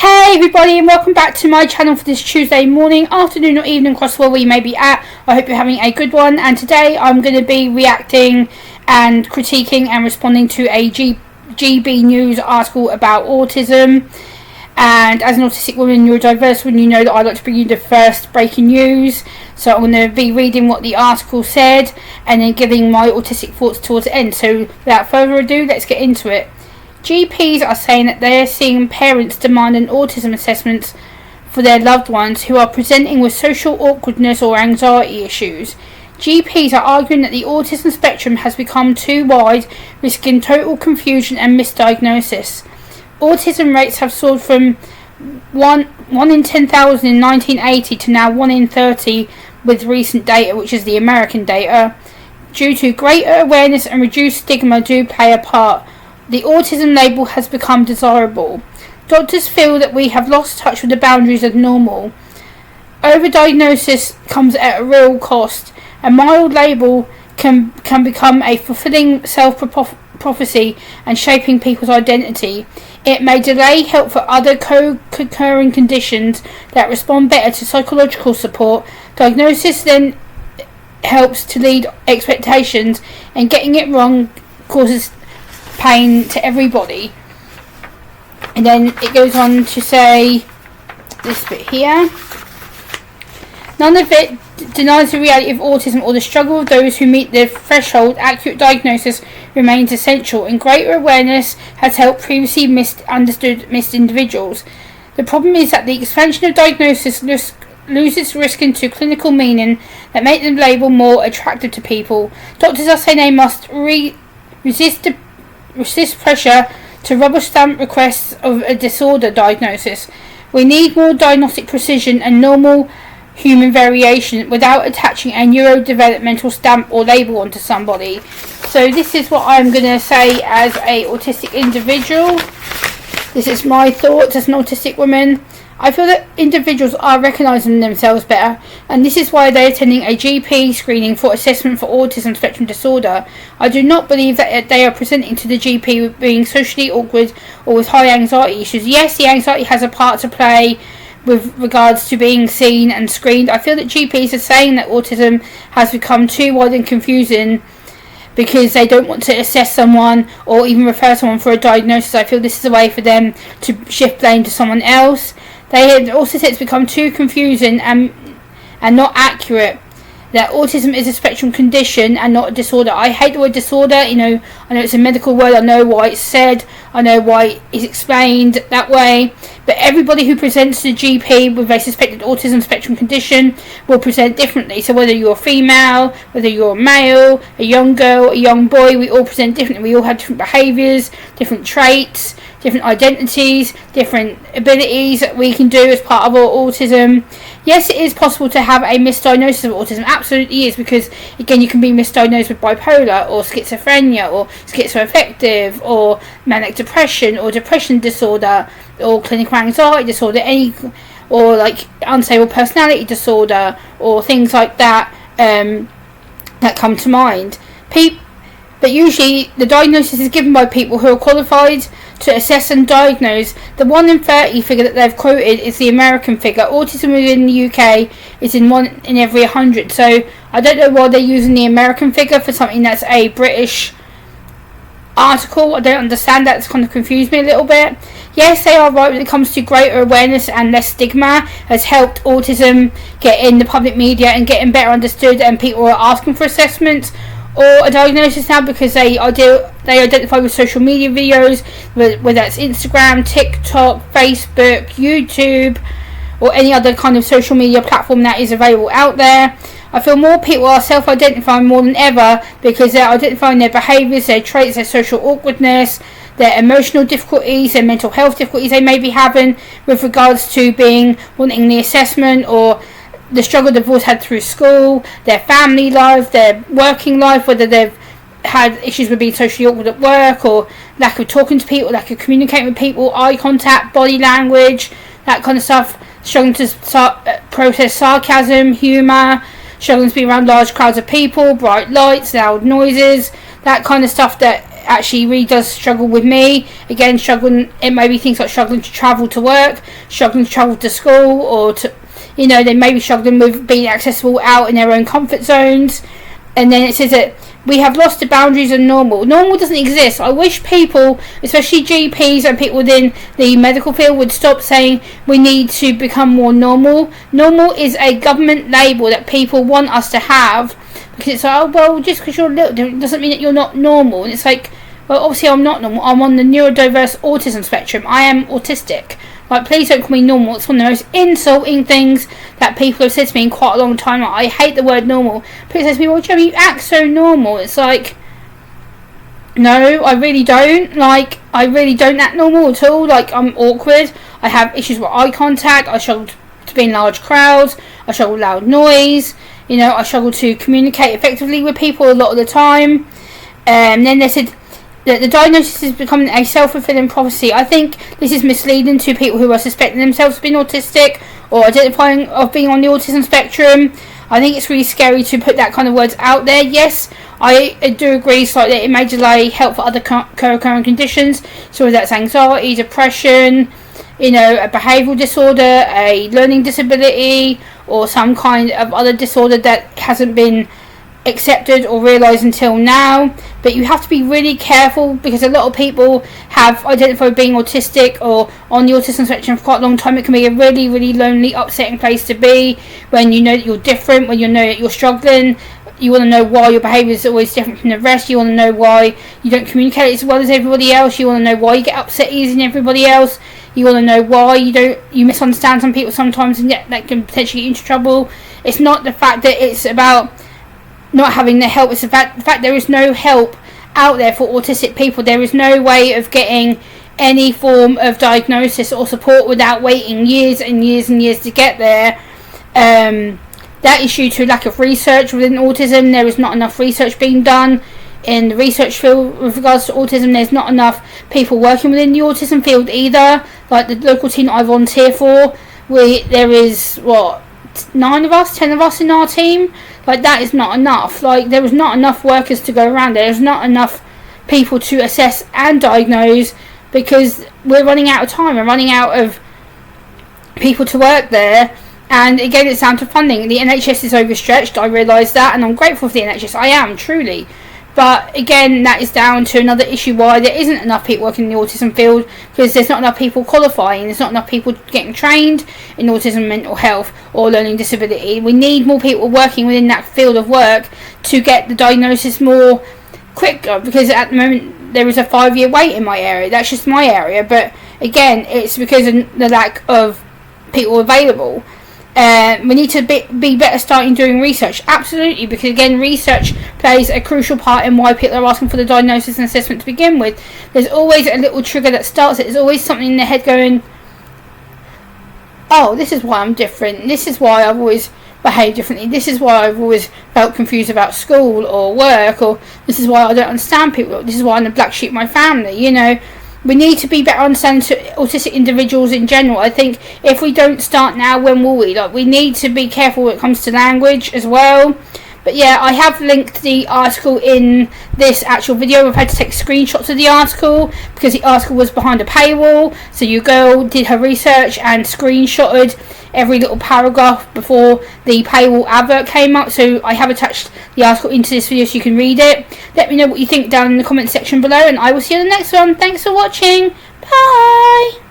Hey everybody, and welcome back to my channel for this Tuesday morning, afternoon or evening across where we may be at. I hope you're having a good one, and today I'm going to be reacting and critiquing and responding to a GB News article about autism. And as an autistic woman, you're a diverse one, you know that I like to bring you the first breaking news. So I'm going to be reading what the article said and then giving my autistic thoughts towards the end. So without further ado, let's get into it. GPs are saying that they are seeing parents demanding autism assessments for their loved ones who are presenting with social awkwardness or anxiety issues. GPs are arguing that the autism spectrum has become too wide, risking total confusion and misdiagnosis. Autism rates have soared from 1 in 10,000 in 1980 to now 1 in 30 with recent data, which is the American data. Due to greater awareness and reduced stigma do play a part. The autism label has become desirable. Doctors feel that we have lost touch with the boundaries of normal. Overdiagnosis comes at a real cost. A mild label can become a fulfilling self-prophecy and shaping people's identity. It may delay help for other co-occurring conditions that respond better to psychological support. Diagnosis then helps to lead expectations, and getting it wrong causes pain to everybody. And then it goes on to say this bit here. None of it denies the reality of autism or the struggle of those who meet the threshold. Accurate diagnosis remains essential, and greater awareness has helped previously missed individuals. The problem is that the expansion of diagnosis loses risk into clinical meaning that make the label more attractive to people. Doctors are saying they must resist pressure to rubber stamp requests of a disorder diagnosis. We need more diagnostic precision and normal human variation without attaching a neurodevelopmental stamp or label onto somebody. So this is what I'm going to say as a autistic individual. This is my thoughts as an autistic woman. I feel that individuals are recognising themselves better, and this is why they're attending a GP screening for assessment for autism spectrum disorder. I do not believe that they are presenting to the GP with being socially awkward or with high anxiety issues. Yes, the anxiety has a part to play with regards to being seen and screened. I feel that GPs are saying that autism has become too wide and confusing because they don't want to assess someone or even refer someone for a diagnosis. I feel this is a way for them to shift blame to someone else. They had also said it's become too confusing and not accurate. That autism is a spectrum condition and not a disorder. I hate the word disorder. I know it's a medical word. I know why it's said. I know why it's explained that way. But everybody who presents to the GP with a suspected autism spectrum condition will present differently. So whether you're female, whether you're a male, a young girl, a young boy, we all present differently. We all have different behaviours, different traits, different identities, different abilities that we can do as part of our autism. Yes, it is possible to have a misdiagnosis of autism. Absolutely is, because again, you can be misdiagnosed with bipolar or schizophrenia or schizoaffective or manic depression or depression disorder or clinical anxiety disorder, or like unstable personality disorder or things like that that come to mind. But usually the diagnosis is given by people who are qualified to assess and diagnose. The 1 in 30 figure that they've quoted is the American figure. Autism within the UK is in 1 in every 100. So I don't know why they're using the American figure for something that's a British article. I don't understand that. It's kind of confused me a little bit. Yes, they are right when it comes to greater awareness and less stigma has helped autism get in the public media and getting better understood, and people are asking for assessments or a diagnosis now because they identify with social media videos, whether that's Instagram, TikTok, Facebook, YouTube, or any other kind of social media platform that is available out there. I feel more people are self-identifying more than ever because they're identifying their behaviours, their traits, their social awkwardness, their emotional difficulties, their mental health difficulties they may be having with regards to wanting the assessment, or the struggle they've always had through school, their family life, their working life, whether they've had issues with being socially awkward at work, or lack of talking to people, lack of communicating with people, eye contact, body language, that kind of stuff, struggling to process sarcasm, humour, struggling to be around large crowds of people, bright lights, loud noises, that kind of stuff that actually really does struggle with me. Again, struggling, it may be things like struggling to travel to work, struggling to travel to school, or to, they may be struggling with being accessible out in their own comfort zones. And then it says that we have lost the boundaries of normal. Normal doesn't exist. I wish people, especially GPs and people within the medical field, would stop saying we need to become more normal. Normal is a government label that people want us to have, because it's like, oh, well, just because you're little doesn't mean that you're not normal. And it's like, well, obviously I'm not normal. I'm on the neurodiverse autism spectrum. I am autistic. Like, please don't call me normal. It's one of the most insulting things that people have said to me in quite a long time. Like, I hate the word normal. People say to me, well, Joey, you act so normal. It's like, no, I really don't. Like, I really don't act normal at all. Like, I'm awkward. I have issues with eye contact. I struggle to be in large crowds. I struggle with loud noise. I struggle to communicate effectively with people a lot of the time. And then they said that the diagnosis is becoming a self-fulfilling prophecy. I think this is misleading to people who are suspecting themselves of being autistic or identifying of being on the autism spectrum. I think it's really scary to put that kind of words out there. Yes, I do agree slightly that it may delay help for other co-occurring conditions, so whether that's anxiety, depression, a behavioural disorder, a learning disability, or some kind of other disorder that hasn't been accepted or realised until now. But you have to be really careful, because a lot of people have identified being autistic or on the autism spectrum for quite a long time. It can be a really, really lonely, upsetting place to be when you know that you're different, when you know that you're struggling. You want to know why your behaviour is always different from the rest. You want to know why you don't communicate as well as everybody else. You want to know why you get upset easier than everybody else. You want to know why you misunderstand some people sometimes, and that can potentially get you into trouble. It's not the fact that it's about not having the help. It's the fact there is no help out there for autistic people. There is no way of getting any form of diagnosis or support without waiting years and years and years to get there. That is due to lack of research within autism. There is not enough research being done in the research field with regards to autism. There's not enough people working within the autism field either. Like the local team I volunteer for, there is 10 of us in our team. Like, that is not enough. Like, there is not enough workers to go around. There is not enough people to assess and diagnose, because we're running out of time. We're running out of people to work there. And again, it's down to funding. The NHS is overstretched. I realise that, and I'm grateful for the NHS. I am, truly. But again, that is down to another issue why there isn't enough people working in the autism field, because there's not enough people qualifying. There's not enough people getting trained in autism, mental health, or learning disability. We need more people working within that field of work to get the diagnosis more quicker, because at the moment there is a 5-year wait in my area. That's just my area, but again, it's because of the lack of people available. We need to be better starting doing research. Absolutely, because again, research plays a crucial part in why people are asking for the diagnosis and assessment to begin with. There's always a little trigger that starts it. There's always something in their head going, oh, this is why I'm different. This is why I've always behaved differently. This is why I've always felt confused about school or work, or this is why I don't understand people. This is why I'm the black sheep of my family, We need to be better understanding to autistic individuals in general. I think if we don't start now, when will we? Like, we need to be careful when it comes to language as well. But yeah, I have linked the article in this actual video. I've had to take screenshots of the article because the article was behind a paywall. So your girl did her research and screenshotted every little paragraph before the paywall advert came up. So I have attached the article into this video so you can read it. Let me know what you think down in the comment section below, and I will see you in the next one. Thanks for watching. Bye.